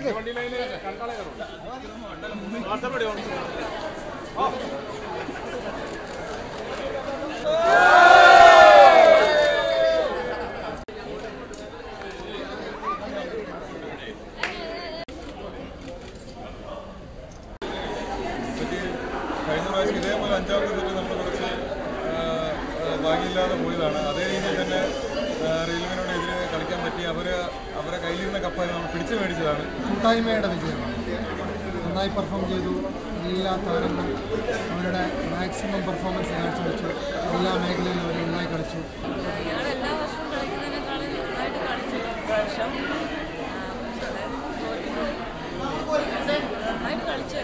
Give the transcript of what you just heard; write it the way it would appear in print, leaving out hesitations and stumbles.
കഴിഞ്ഞ പ്രാവശ്യം ഇതേപോലെ 5ാമത്തെ സെറ്റ് നമ്മൾ കുറച്ച് ഭാഗ്യമില്ലാതെ പോയതാണ്. അതേ രീതിയിൽ തന്നെ റെയിൽവേനോട് എതിരെ കളിക്കാൻ പറ്റി അവരെ കയ്യിലിരുന്ന കപ്പായി നമ്മൾ പിടിച്ചു മേടിച്ചതാണ്. കൂട്ടായ്മയുടെ വിജയമാണ്. നന്നായി പെർഫോം ചെയ്തു. എല്ലാ താരങ്ങളും അവരുടെ മാക്സിമം പെർഫോമൻസ് കാഴ്ചവെച്ചു. എല്ലാ മേഖലയിലും അവർ നന്നായി കളിച്ചു. എല്ലാ വർഷവും കളിക്കുന്നതിനേക്കാളും നന്നായിട്ട് കളിച്ചു. പ്രാവശ്യം നന്നായിട്ട് കളിച്ചു.